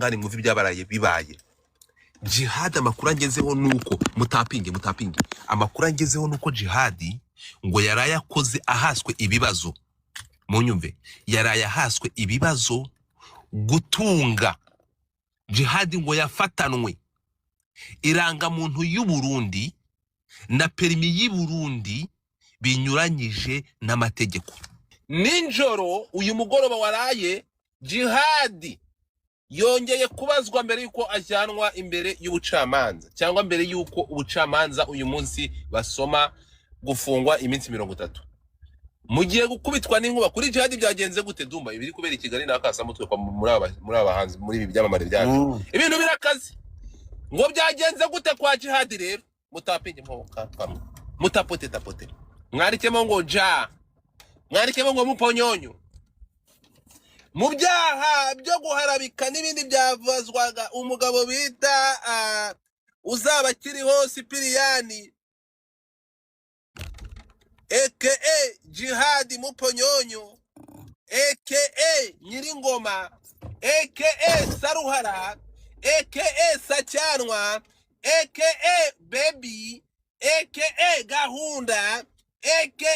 mwihangane mwumve ibyabaraye bibaye. Jihad amakuru angezeho nuko mutapinge amakuru angezeho nuko Jihad ngo yaraye akoze ahaswe ibibazo, munyumve, yaraye ahaswe ibibazo gutunga. Jihad ngo yafatanwe iranga muntu y'u Burundi na perimi y'u Burundi binyuranyije n'amategeko. Ninjoro uyu mugoroba waraye Jihad yongeye kubazwa mbere yuko ajyanwa imbere y'ubucamanza cyangwa mbere yuko ubucamanza uyu munsi basoma gufungwa iminsi 30. Mugiye gukubitwa n'inkuba kuri Jihad byagenze gute Dumba? Ibiri kubera i Kigali nakasa mutwe kwa muri abahanzi muri ibi byamamare byaje. Ibintu birakaze. Ngo byagenze gute kwa Jihad rero? Mutapinge mpoka kamwe. Mutapote tapote. Mwarikemo ngo ja. Mwarikemo ngo muponyonyo. Mu byaha byo guharabika n'ibindi byavazwaga umugabo bita uzaba kiriho Sipiriyani aka Jihad Muponyonyo aka Nyiringoma aka Saruhara aka Sacyanwa aka Baby aka Gahunda aka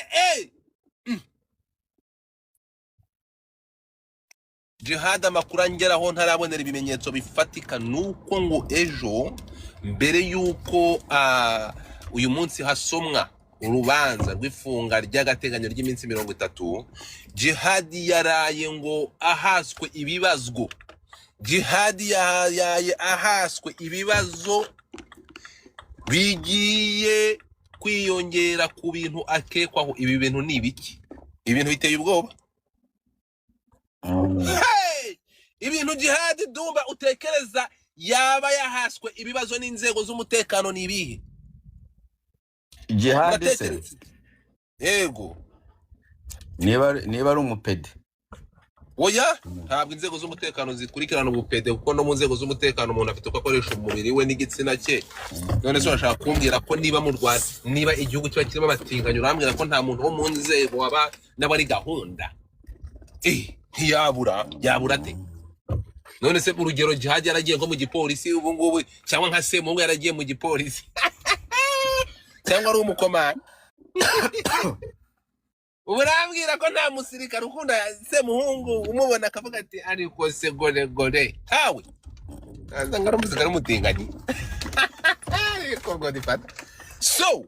Jihad amakuru angeraho ntarabonera ibimenyetso bifatika nuko ngo ejo mbere yuko uyu munsi hasomwa urubanza rw'ifunga ry'agateganyo ry'iminsi 30, Jihad yaraye ngo ahaswe ibibazgo. Jihad yaye ahaswe ibibazo bigiye kwiyongera ku bintu akekwaho. Ibi bintu ni ibiki? Ibintu biteye ubwoba. Hey! Ibintu Jihad Dumba utekereza yaba yahaswe ibibazo n'inzego z'umutekano ni ibihe? Jihad se yego niba ari umupede. Oya, ntabwo inzego z'umutekano zikurikirana ubupede kuko no mu nzego z'umutekano umuntu afite uko akoresha umubiri we n'igitsina cye. None se urashaka kumbwira ko niba mu Rwanda niba igihugu kiba kirimo abatinganyo urambwira ko nta muntu wo mu nzego waba n'abari gahunda? Yabura te. None se urugero Jihad yaragiye ngo mu gipolisi ubu ngubu cyangwa nka Semungu yaragiye mu gipolisi cyangwa ari umukomanda? Urambwira ko nta musirikare ukunda Semuhungu umubona akavuga ati ariko se gore tawe azanga ari umusirikare umutinganye ariko ngo difata. So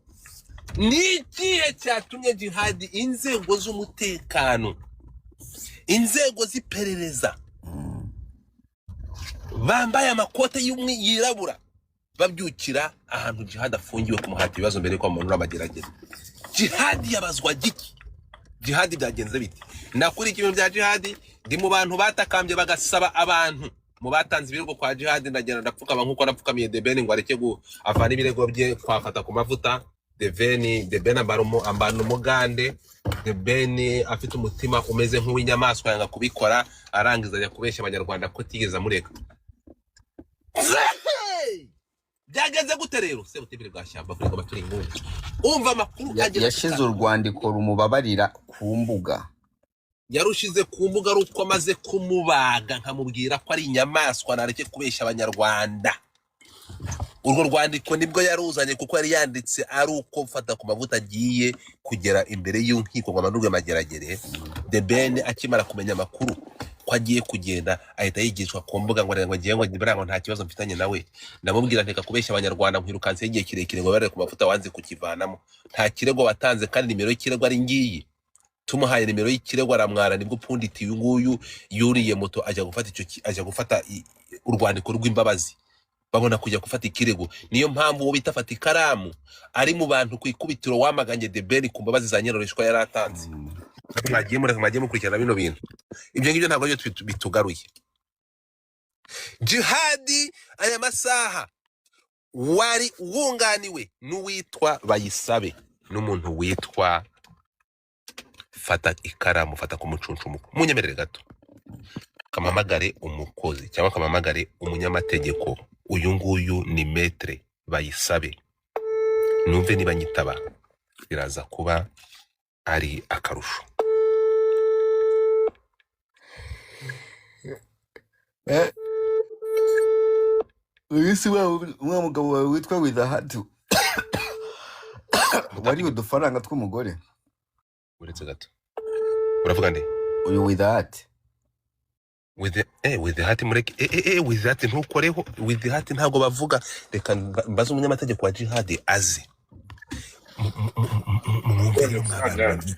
ni ikihe cyatumye Jihad inzego z'umutekano, inzego z'iperereza bambaye amakote yirabura babyukira ahantu Jihad afungiwe kumuhata ibibazo mbere ko umuntu amagerageza? Jihad yabazwa giki? Jihad byagenze biti? Nakuri ibintu bya Jihad ndi mu bantu batakambye bagasaba abantu mu batanze ibirego kwa Jihad ndagenda ndapfukama nkuko napfukamiye Debeni ngo areke avana ibirego bye kwafata ku mavuta. Debeni ambana umugande. Debeni afite umutima umeze nk'uw'inyamaswa yanga kubikora arangiza ajya kubeshya abanyarwanda ko tigeza mureka. Byageze gute rero? Se butibire bwashyamba kuri ngo baturi ingungu. Umva makuru yashize urwandiko rumubabarira ku mbuga. Yarushize ku mbuga ruko amaze kumubaga nkamubwira ko ari inyamaswa nareke kubeshya abanyarwanda. Urwo rwandiko nibwo yaruzanye kuko yari yanditse ari uko mfata ku mavuta agiye kugera imbere y'unkiko ngo amanurwe mageragere. Debeni akimara kumenya makuru ko agiye kugenda ahita yigishwa ku mbuga ngo ngiye ngo ngirango nta kibazo mfitanye nawe. Ndamubwira nteka kubeshya abanyarwanda nkwirukanse igihe kirekire ngo bare ku mavuta wanze kukivanamo. Nta kirego watanze kandi nimero y'ikirego ari ngiyi. Tumuhaye nimero y'ikirego aramwara nibwo punditi uyu nguyu yuriye moto ajya gufata urwandiko rw'imbabazi. Babona kujya gufata ikirego. Niyo mpamvu wo bitafata ikaramu ari mu bantu kwikubitiro wamaganye Debeni ku mbabazi za Nyiroreshwa yaratanze. Mwagiye mukurikirana bino bintu. Ibyo ngibyo ntabwo byo bitugaruye. Jihad aya masaha wari wunganiwe n'uwitwa Bayisabe n'umuntu witwa fata ikaramu fata ku mucuncumuko. Munyemerere gato kamamagare umukozi cyangwa kamamagare umunyamategeko. Uyu nguyu ni Maître Bayisabe. Numve niba nyitaba biraza kuba ari akarusho. isi wa mugabo wawe witwa Widahatu wari Mutapinge udufaranga tw'umugore uretse gato. Uravuga nde? uyu Widahatu With the hati mureke with the hati ntukoreho with the hati ntago bavuga reka mbaze umunyamategeko wa jihad azi mwumvire mw'abantu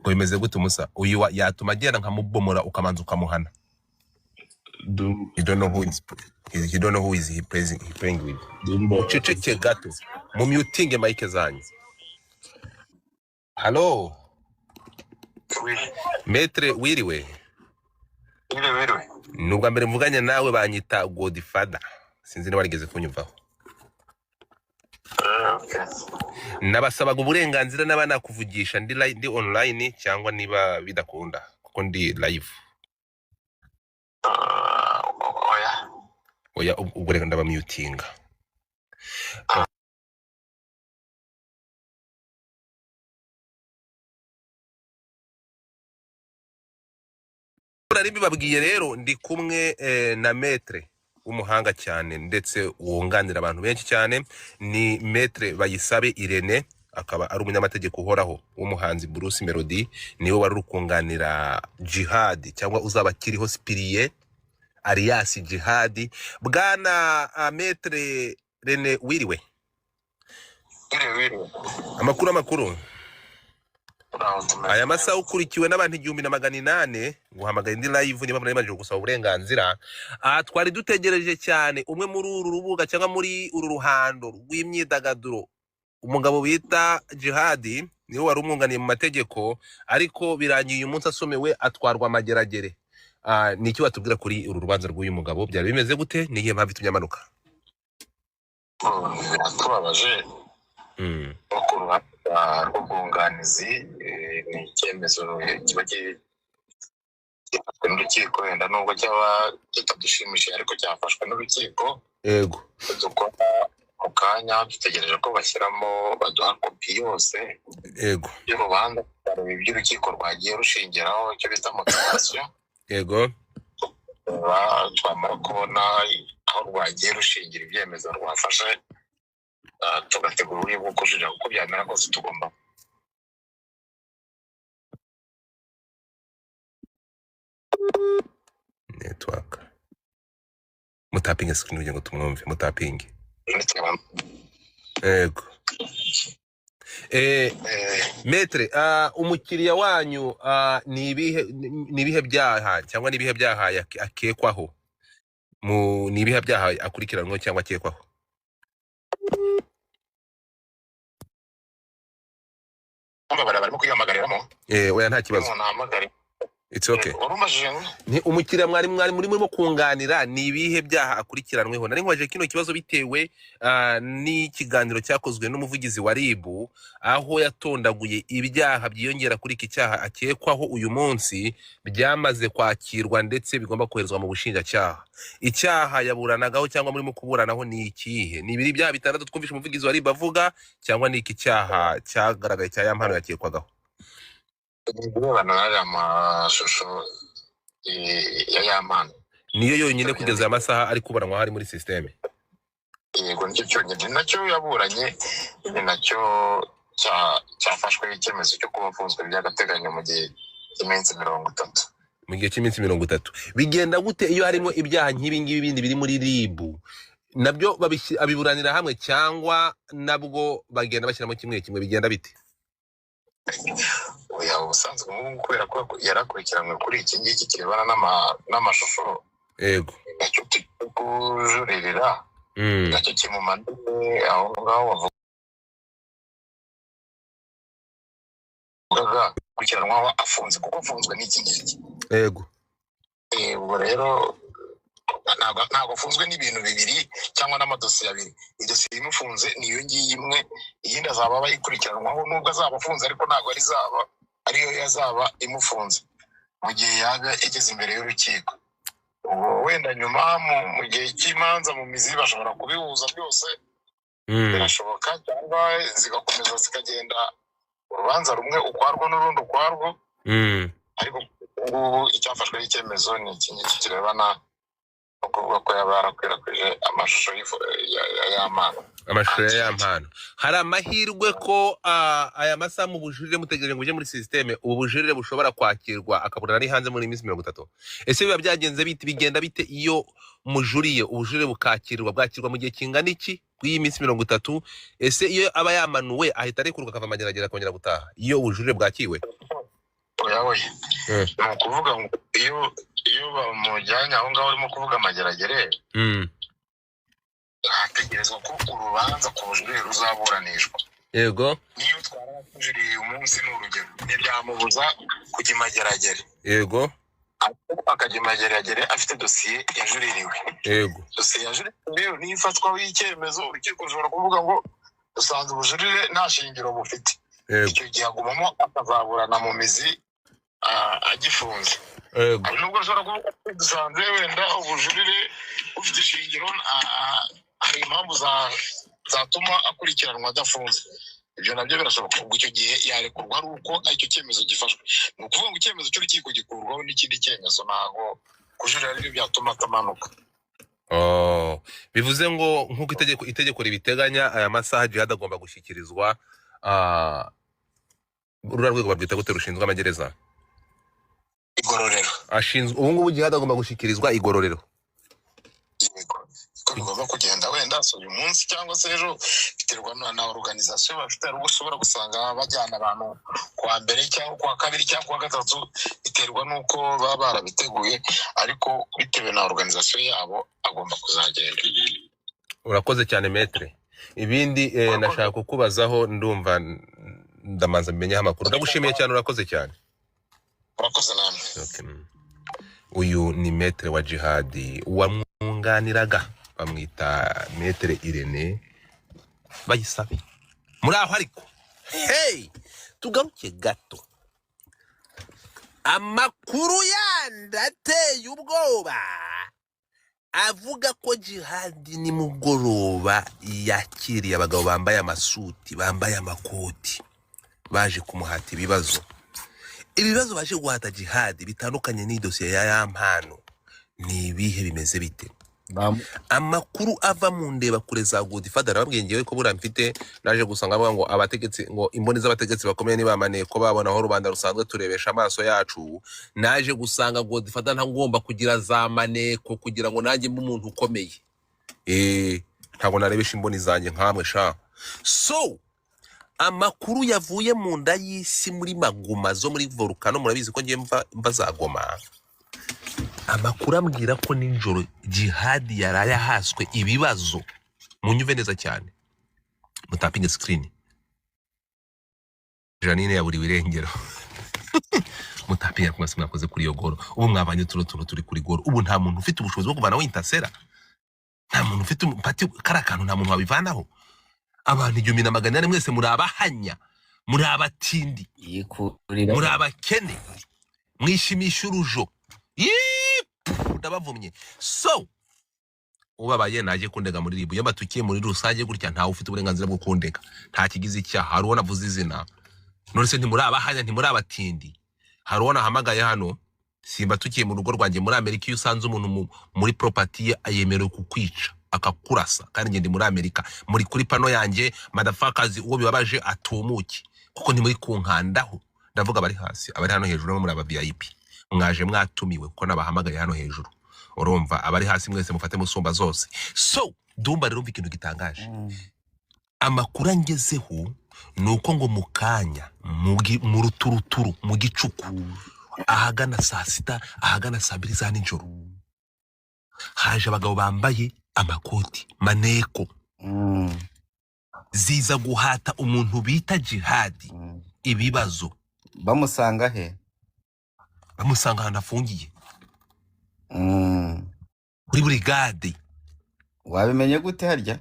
ngo bimeze gute musa uyu yatuma agenda nkamubomora ukamanza ukamuhana. You don't know who is he playing with. Uceceke gato mu mutinge mike zanyu. Hello Maître wiriwe. Wiriwe. Nubwa mbere mvuganye nawe banyita Godfather. Sinzi niba warigeze kunyumvaho. Okay. Nabasabaga uburenganzira n'abana kuvugisha ndi online cyangwa niba bidakunda kuko ndi live. Oya ubwo reka ndaba mutinga. Urari babwiye rero ndi kumwe na Maître umuhanga cyane ndetse wunganira abantu benshi cyane ni Maître Bayisabe Irene akaba ari umunyamategeko uhoraho w'umuhanzi Bruce Melody niwe wari rukunganira Jihad cyangwa uzaba kiriho Spirie alias Jihad. Bwana Maître Rene wiriwe. Wiriwe. Amakuru aya masaha ukurikiwe n'abantu 1800 guhamagaye ndi live niba muri maje gusaba uburenganzira. Twari dutegereje cyane umwe muri uru rubuga cyangwa muri uru ruhando rw'imyidagaduro umugabo bita Jihad niwe wari umwunganiye mu mategeko ariko birangiye uyu munsi asomewe atwarwa amageragere. Niki watubwira kuri uru rubanza rw'uyu mugabo byari bimeze gute niye mpamvu tunyamanuka? Twabaje bakuru rw'ubwunganizi ni icyemezo kiba gifashwe n'urukiko wenda nubwo cyaba kitadushimishije ariko cyafashwe n'urukiko. Yego dukora mu kanya dutegereje ko bashyiramo baduha kopi yose yego y'urubanza iby'urukiko rwagiye rushingiraho icyo bita motivation. Yego twamara kubona aho rwagiye rushingira ibyemezo rwafashe tugategura uburyo bwo kujurira kuko byamera kose tugomba network mutapinge screen kugira ngo tumwumve mutapinge. Yego Maître umukiriya wanyu ni ibihe byaha cyangwa ni ibihe byaha akekwaho mu ni ibihe byaha akurikiranwa cyangwa akekwaho? barimo kwiyamagariramo oya nta kibazo. It's okay. Ni umukiriya mwari murimo kunganira ni ibihe byaha akurikiranweho? Nari nkwaje kino kibazo bitewe n'ikiganiro cyakozwe n'umuvugizi wa RIB aho yatondaguye ibyaha byiyongera kuri iki cyaha akekwaho uyu munsi byamaze kwakirwa ndetse bigomba koherezwa mu bushinjacyaha. Icyaha yaburanagaho cyangwa murimo kuburanaho ni ikihe? Ni ibiri byaha bitandatu twumvisha umuvugizi wa RIB avuga cyangwa ni iki cyaha cyagaragaye cya yampano yakekwagaho? Niba nari amashusho ya yampano niyo yonyine kugeza amasaha ari kuburanwa hari muri systeme. Yego nicyo cyonyine nacyo yaburanye ni nacyo cyafashwe icyemezo cyo kuba afunzwe by'agateganyo mu gihe cy'iminsi 30. Mu gihe cy'iminsi 30 bigenda gute iyo harimo ibyaha nk'ibi ngibi bindi biri muri RIB nabyo abiburanira hamwe cyangwa nabwo bagenda bashyiramo kimwe bigenda bite? Oya ubusanzwe kubera ko yarakurikiranwe kuri iki ngiki kirebana n'amashusho. Yego nacyo tukujuririra nacyo kimumanuye aho ngaho bavuga kurikiranwaho afunze kuko afunzwe n'iki ngiki. Yego ubu rero ntabwo afunzwe n'ibintu bibiri cyangwa n'amadosiye abiri. Idosiye imufunze niyo ngiyi imwe iyindi azaba bayikurikiranwaho nubwo azaba afunze ariko ntabwo ariyo yazaba imufunze mu gihe yaba igeze imbere y'urukiko. Wenda nyuma mu gihe cy'imanza mu mizi bashobora kubihuza byose birashoboka cyangwa zigakomeza zikagenda urubanza rumwe ukwarwo n'urundi ukwarwo. Ariko ubu icyafashwe y'icyemezo ni iki ngiki kirebana ukuvuga ko yaba yarakwirakwije amashusho y'amano. amashusho y'ampano. Hari amahirwe ko aya masaha mu bujurire mutegereje ngo uje muri systeme ubu bujurire bushobora kwakirwa akaburana ari hanze muri iminsi 30. Ese biba byagenze bite bigenda bite iyo mujuriye ubujurire bwakirwa mu gihe kingana iki kuri iminsi 30? Ese iyo aba yamanuwe ahita arekurwa akava mageragera kongera gutaha iyo ubujurire bwakiwe? Oya ni ukuvuga ngo iyo bamujyanye aho ngaho urimo kuvuga amageragere hategerezwa ko urubanza ku bujurire ruzaburanishwa. Yego. Niyo twarakujuriye umunsi n'urugero ntibyamubuza kujya imageragere. Yego. Akajya imageragere afite dosiye yajuririwe. Yego. Dosiye yajuririwe niyo ifatwaho icyemezo urukiko rushobora kuvuga ngo dusanze ubujurire nta shingiro bufite. Icyo gihe agumamo akazaburana mu mizi agifunze. Ari nubwo ashobora kuvuga ko dusanze wenda ubujurire ufite ishingiro hari impamvu zatuma akurikiranwa adafunze. Ibyo nabyo birashoboka. Ubwo icyo gihe yarekurwa ari uko icyo cyemezo gifashwe. Ni ukuvuga ngo icyemezo cy'urukiko gikurwaho n'ikindi cyemezo, ntago kujurira ari byo byatuma atamanuka. Bivuze ngo nk'uko itegeko ribiteganya aya masaha Djihad agomba gushyikirizwa urura rwego barwita gute rushinzwe amagereza? Igororero. Ashinzwe ubu ngubu Djihad agomba gushyikirizwa igororero. Ko bigomba kugenda wenda so uyu munsi cyangwa se ejo biterwa na organisation bafite, ari ushobora gusanga bajyana abantu kwa mbere cyangwa kwa kabiri cyangwa kwa gatatu, biterwa nuko baba barabiteguye, ariko bitewe na organisation yabo agomba kuzagenda. Urakoze cyane Maître. Ibindi nashaka kukubazaho ndumva ndamanza bimenye amakuru. Ndagushimiye cyane, urakoze cyane. Urakoze namwe. Okay. Uyu ni Maître wa Djihad wamwunganiraga bamwita Maître Irene Bayisabe. Muri aho ariko tugaruke gato. Amakuru yandateye ubwoba avuga ko Djihad ni mugoroba yakiriye abagabo bambaye amasuti bambaye amakoti baje kumuhata ibibazo baje guhata Djihad bitandukanye n'idosiye ya mpano. Ni ibihe bimeze bite? Amakuru ava mu ndeba kure za Godfather babwiye ngewe ko bura mfite naje gusanga bavuga ngo abategetsi ngo imboni z'abategetsi bakomeye ni bamane ko babona aho rubanda rusanzwe turebesha amaso yacu. Naje gusanga Godfather ntagomba kugira za maneko kugira ngo nanjye mbe umuntu ukomeye. Ntago narebesha imboni zanjye nkamwe sha. So amakuru yavuye mu nda y'isi muri maguma zo muri volcano, murabizi ko ngiye mva za Goma. Amakuru ambwira ko ninjoro Djihad yaraye ahaswe ibibazo. Munyuve neza cyane, mutapinge screen. Janine ya buri wirengero. Mutapinge kumase mwakoze kuri yo goro. Ubu mwabanye turi kuri goro. Ubu nta muntu ufite ubushobozi bwo kuvana wintasera. Nta muntu ufite pati karakantu, nta muntu wabivanaho. Abantu 1000 mwese muri abahanya, muri abatindi, muri abakene, mwishimisha urujo. Ndabavumye. So ubabaye naje kundega muri ribu yabatukiye muri rusange gutya nta ufite uburenganzira bwo kundega, nta kigize icyaha. Hari ubona vuze izina nonese nti muri abahanya, nti muri abatindi. Hari ubona hamagaye hano simba tukiye mu rugo rwanjye muri Amerika. Iyo usanze umuntu muri property ye ayemerewe kukwica akakurasa, kandi ngende muri Amerika muri kuri pano yanjye madafakazi uwo bibabaje atumuki kuko ni muri kunkandaho. Ndavuga bari hasi, abari hano hejuru muri aba VIP mwaje mwatumiwe kuko nabahamagaye hano hejuru. Urumva abari hasi mwese mufate musumba zose. So dumba rero ikintu gitangaje. Amakuru angezeho nuko ngo mukanya mu ruturuturu mu gicuku ahagana saa 6 ahagana saa 2 za nijoro haje abagabo bambaye amakoti maneko ziza guhata umuntu bita Djihad ibibazo. Bamusanga he? Bamusanga ahantu afungiye kuri brigade. Wabimenye gute harya?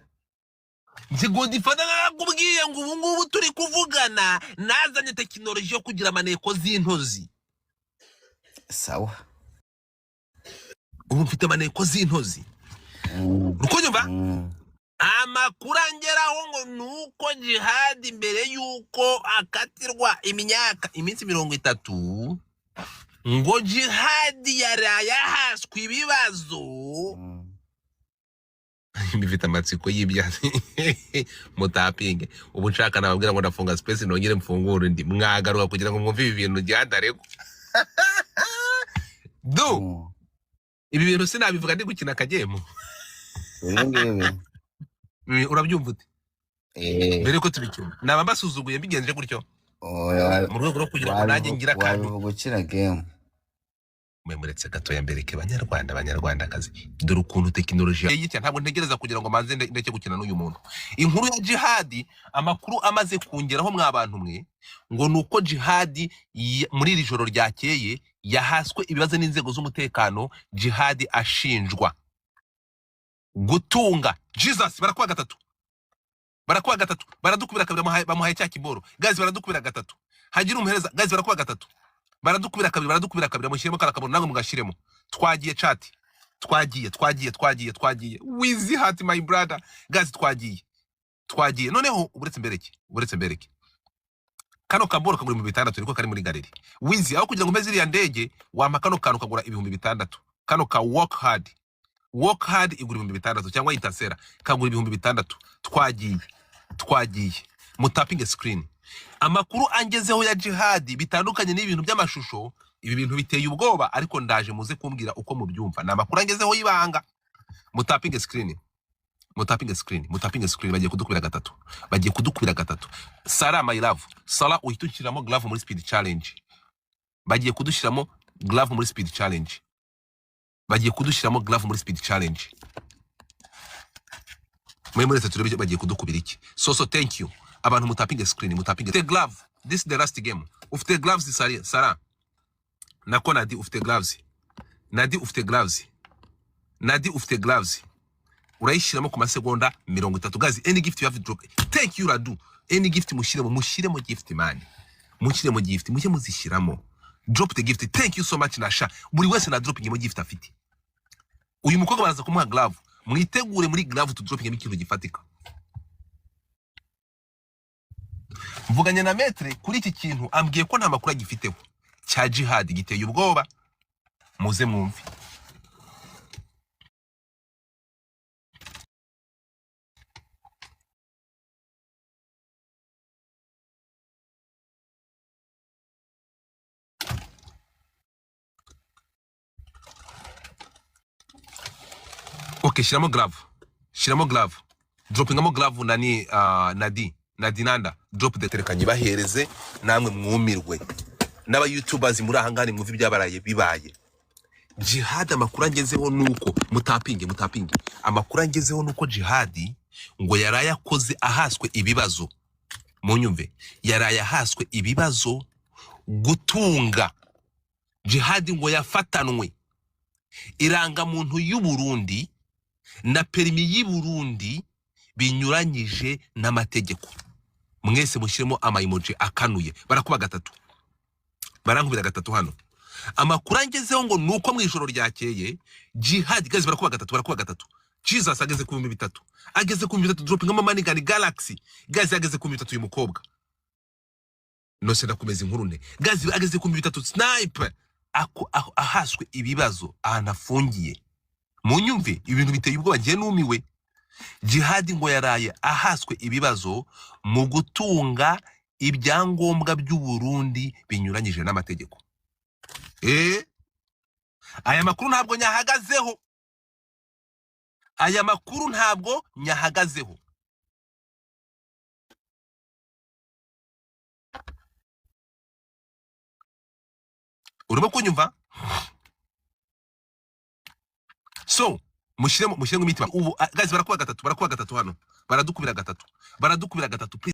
Nzi Godfather nakubwiye ngo ubu ngubu turi kuvugana nazanye tekinoloji yo kugira amaneko z'intozi. Sawa, ubu mfite amaneko z'intozi. Urukunyumva? Amakuru angeraho ngo nuko Djihad imbere yuko akatirwa iminsi 30 ngo Djihad yaraye ahaswe ibibazo bifite amatsiko y'ibyatsi mutapinge ubu nshaka nababwira ngo ndafunga space nongere mfungure ndi mwagaruka kugira ngo mwumve ibi bintu byadarego do ibi bintu sinabivuga ndi gukina akagemo urabyumva ute mbere ko tubikina naba mbasuzuguye mbigenje gutyo mu rwego rwo kugira ngo nanjye ngira kantu gukina game memuretse gato ya mbere ke banyarwandakazi dore ukuntu tekinoloji y'icya ntabwo ntegereza kugira ngo manze ndeke gukina n'uyu muntu inkuru ya jihadi amakuru amaze kungeraho mwabantu mwe ngo nuko jihadi muri iri joro ryakeye yahaswe ibibazo n'inzego z'umutekano jihadi ashinjwa gutunga Jesus barakuwa gatatu baradukubira kabiri bamuhaye cya kiboro guys baradukubira gatatu hagira umuhereza guys barakuwa gatatu baradukubira kabiri mushyiremo karakabona nango mugashiremo twagiye chat twagiye Wizi Heart my brother guys twagiye noneho uburetse mbereke kano kaboro kagura mu 600 niko kari muri galeri Wizi aho kugira ngo meze iriya ndege wampa kano kantu kagura 600 kano ka work hard igura 600 cyangwa itasera kagura 600 twagiye mutapinge screen amakuru angezeho ya jihadi bitandukanye n'ibintu by'amashusho ibi bintu biteye ubwoba ariko ndaje muze kumbwira uko mubyumva na makuru angezeho yibanga mutapinge screen bagiye kudukubira gatatu Sara my love Sara uhitukiramo glove muri speed challenge bagiye kudushiramo glove muri speed challenge mwemuretse turebe bagiye kudukubira iki so thank you abantu mutapinge screen the glove this is the last game ufite gloves Sara nako Nadi ufite gloves urayishiramo ku masegonda 30 guys any gift you have to drop thank you Radu any gift mushiremo gift man mushyiremo gift mujye muzishiramo drop the gift thank you so much Nasha buri wese na dropping mo gift afite uyu mukobwa baraza kumuha glove mwitegure muri glove to dropping ikintu gifatika mvuganye na metre kuri iki kintu ambwiye ko nta makuru agifiteho cya jihad giteye ubwoba muze mwumve okay shiramo glove droppingamo glove nani Nadinanda drop the terekanye bahereze namwe mwumirwe n'aba youtubers muri ahangane mwumva ibyabaraye bibaye jihad amakuru angezeho nuko mutapinge amakuru angezeho nuko jihad ngo yaraye akoze ahaswe ibibazo munyumve yaraye ahaswe ibibazo gutunga jihad ngo yafatanwe iranga muntu y'u Burundi na perimi y'u Burundi binyuranyije n'amategeko mwese mushyiremo ama emoji akanuye barakuba gatatu barankubira gatatu hano amakuru angezeho ngo nuko mwijoro ryakeye jihad guys barakuba gatatu Jesus ageze ku 300 ageze ku 300 dropping amani Galaxy guys ageze ku 300 uyu mukobwa no se ndakomeza inkuru ne guys ageze ku 300 sniper ahaswe ibibazo anafungiye munyumve ibintu biteye ubwo bagiye numiwe jihad ngo yaraye ahaswe ibibazo mu gutunga ibyangombwa by'u Burundi binyuranyije n'amategeko aya makuru ntabwo nyahagazeho urimo kunyumva so mushyiremo imitima ubu guys barakuba gatatu hano baradukubira gatatu please